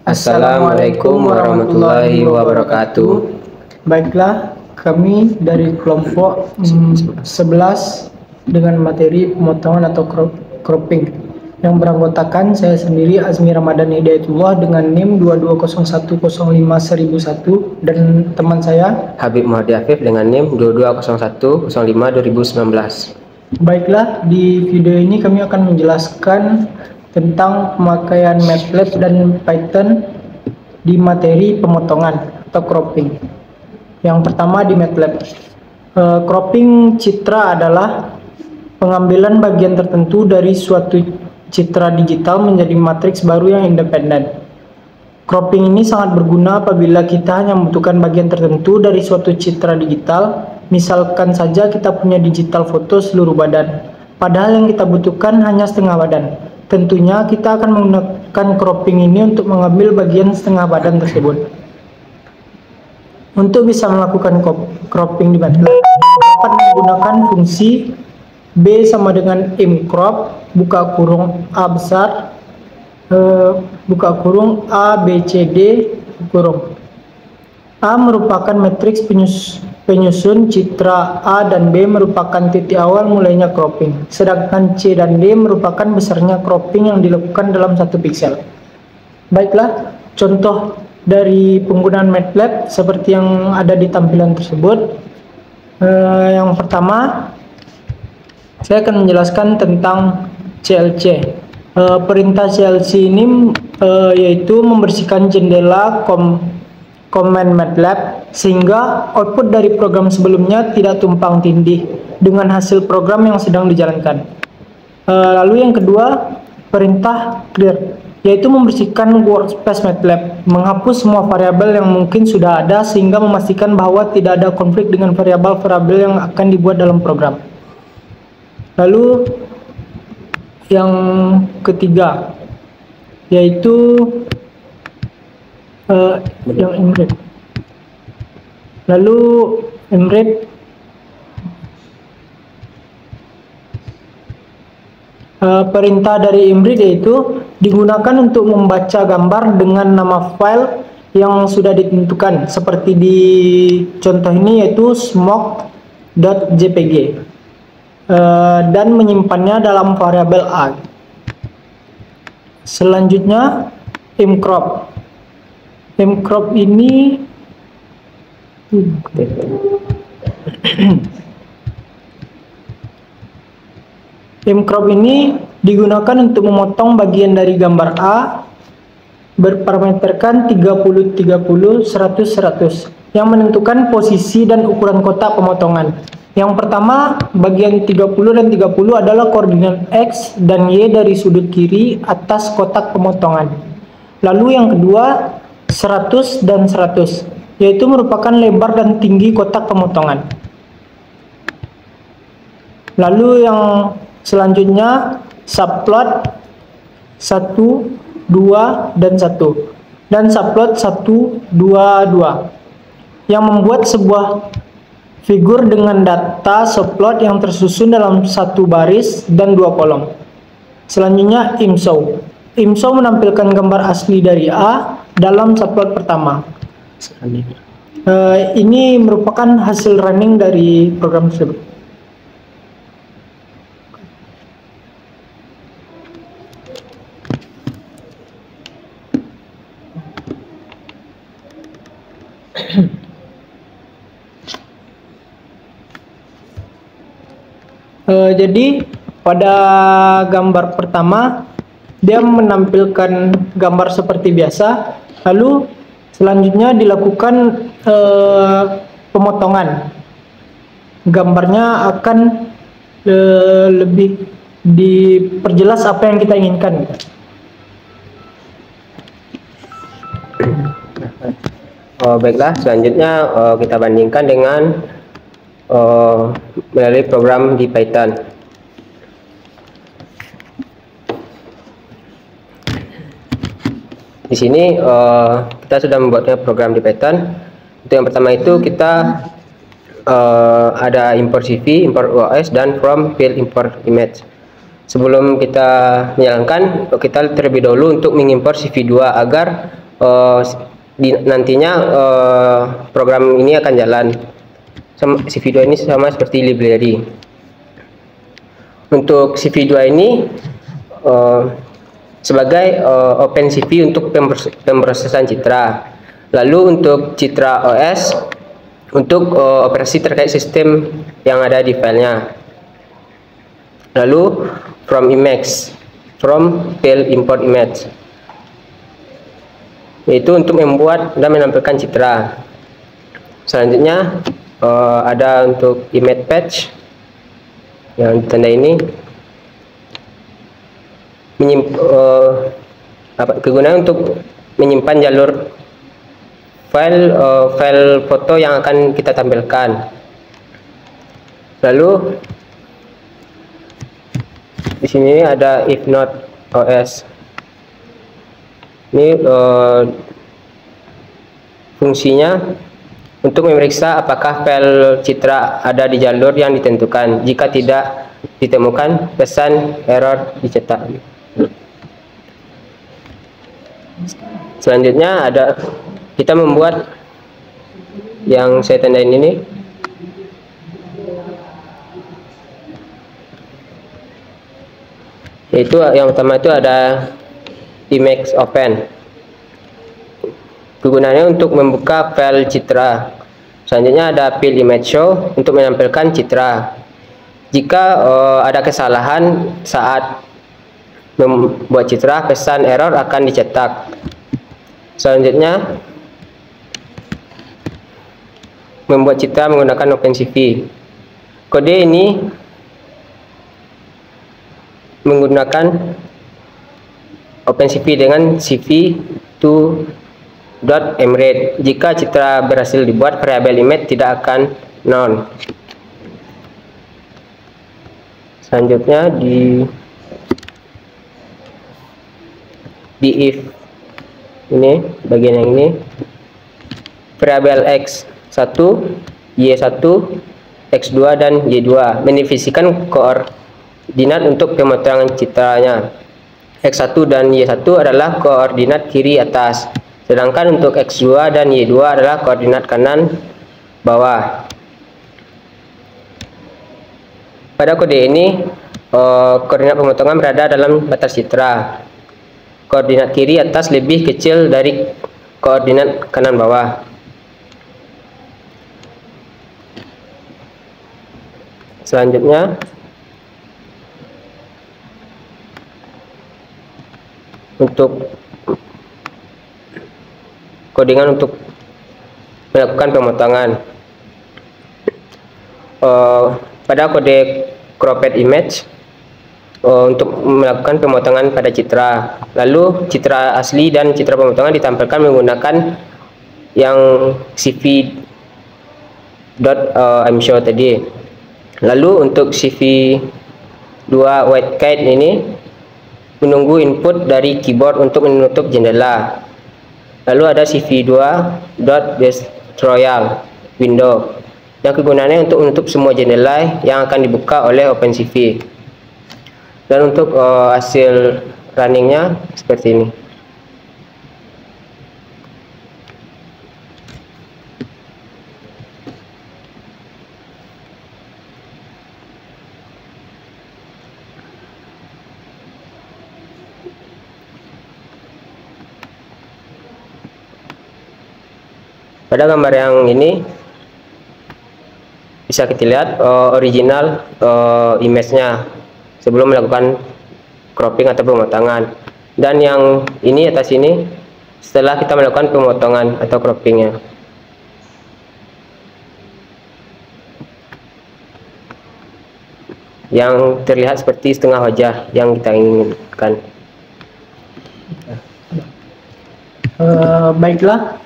Assalamualaikum warahmatullahi wabarakatuh. Baiklah, kami dari kelompok 11 dengan materi pemotongan atau cropping yang beranggotakan saya sendiri Azmi Ramadan Hidayatullah dengan NIM 2201051001 dan teman saya Habib Muhammad Afif dengan NIM 2201052019. Baiklah, di video ini kami akan menjelaskan tentang pemakaian MATLAB dan Python di materi pemotongan atau cropping. Yang pertama di MATLAB. Cropping citra adalah pengambilan bagian tertentu dari suatu citra digital menjadi matriks baru yang independen. Cropping ini sangat berguna apabila kita hanya membutuhkan bagian tertentu dari suatu citra digital. Misalkan saja kita punya digital foto seluruh badan, padahal yang kita butuhkan hanya setengah badan. Tentunya kita akan menggunakan cropping ini untuk mengambil bagian setengah badan tersebut. Untuk bisa melakukan cropping di MATLAB, dapat menggunakan fungsi B sama dengan imcrop, buka kurung A besar, buka kurung A, B, C, D, kurung. A merupakan matriks penyusun citra, A dan B merupakan titik awal mulainya cropping, sedangkan C dan D merupakan besarnya cropping yang dilakukan dalam 1 piksel. Baiklah, contoh dari penggunaan MATLAB seperti yang ada di tampilan tersebut. Yang pertama, saya akan menjelaskan tentang CLC. Perintah CLC ini yaitu membersihkan jendela command MATLAB sehingga output dari program sebelumnya tidak tumpang tindih dengan hasil program yang sedang dijalankan. Lalu yang kedua, perintah clear, yaitu membersihkan workspace MATLAB, menghapus semua variabel yang mungkin sudah ada sehingga memastikan bahwa tidak ada konflik dengan variabel-variabel yang akan dibuat dalam program. Lalu yang ketiga, yaitu yang Emrit. Lalu Emrit perintah dari Emrit yaitu digunakan untuk membaca gambar dengan nama file yang sudah ditentukan, seperti di contoh ini yaitu smoke.jpg, dan menyimpannya dalam variabel A. Selanjutnya imcrop. Imcrop ini imcrop ini digunakan untuk memotong bagian dari gambar A berparameterkan 30 30 100 100 yang menentukan posisi dan ukuran kotak pemotongan. Yang pertama, bagian 30 dan 30 adalah koordinat X dan Y dari sudut kiri atas kotak pemotongan. Lalu yang kedua, 100 dan 100, yaitu merupakan lebar dan tinggi kotak pemotongan. Lalu yang selanjutnya, subplot 1, 2, dan 1, dan subplot 1, 2, 2, yang membuat sebuah figur dengan data subplot yang tersusun dalam 1 baris dan 2 kolom. Selanjutnya imshow. Imshow menampilkan gambar asli dari A dalam subplot pertama. Ini merupakan hasil running dari program tersebut. Jadi pada gambar pertama dia menampilkan gambar seperti biasa, lalu selanjutnya dilakukan pemotongan. Gambarnya akan lebih diperjelas apa yang kita inginkan. Baiklah, selanjutnya kita bandingkan dengan melalui program di Python. Di sini kita sudah membuatnya program di Python. Untuk yang pertama itu kita ada import CV, import OS, dan from field import image. Sebelum kita menjalankan, kita terlebih dahulu untuk mengimport CV2 agar nantinya program ini akan jalan. CV2 ini sama seperti library. Untuk CV2 ini sebagai OpenCV untuk pemrosesan citra. Lalu untuk Citra OS untuk operasi terkait sistem yang ada di filenya. Lalu from file import image, yaitu untuk membuat dan menampilkan citra. Selanjutnya ada untuk image patch yang tanda ini, kegunaan untuk menyimpan jalur file foto yang akan kita tampilkan. Lalu di sini ada if not OS. Ini fungsinya untuk memeriksa apakah file citra ada di jalur yang ditentukan. Jika tidak ditemukan, pesan error dicetak. Selanjutnya ada kita membuat yang saya tandain ini. Yaitu yang pertama itu ada image open. Kegunaannya untuk membuka file citra. Selanjutnya ada fill image show untuk menampilkan citra. Jika ada kesalahan saat membuat citra, pesan error akan dicetak. Selanjutnya membuat citra menggunakan OpenCV. Kode ini menggunakan OpenCV dengan cv2.mrate. Jika citra berhasil dibuat, variabel image tidak akan none. Selanjutnya di if ini bagian yang ini, variabel x1, y1, x2 dan y2 mendefinisikan koordinat untuk pemotongan citranya. X1 dan Y1 adalah koordinat kiri atas, sedangkan untuk X2 dan Y2 adalah koordinat kanan bawah. Pada kode ini, koordinat pemotongan berada dalam batas citra. Koordinat kiri atas lebih kecil dari koordinat kanan bawah. Selanjutnya untuk codingan untuk melakukan pemotongan. Pada kode cropped image untuk melakukan pemotongan pada citra. Lalu citra asli dan citra pemotongan ditampilkan menggunakan yang cv.mshow tadi. Lalu untuk cv2 white kite ini menunggu input dari keyboard untuk menutup jendela. Lalu ada cv2.destroyal window yang kegunaannya untuk menutup semua jendela yang akan dibuka oleh OpenCV. Dan untuk hasil runningnya seperti ini. Pada gambar yang ini bisa kita lihat original image-nya sebelum melakukan cropping atau pemotongan, dan yang ini atas ini setelah kita melakukan pemotongan atau croppingnya. Yang terlihat seperti setengah wajah yang kita inginkan. Baiklah,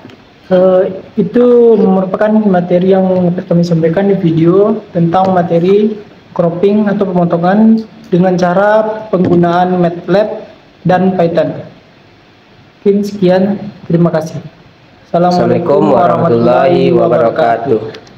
itu merupakan materi yang kami sampaikan di video tentang materi cropping atau pemotongan dengan cara penggunaan MATLAB dan Python. Mungkin sekian, terima kasih. Assalamualaikum warahmatullahi wabarakatuh.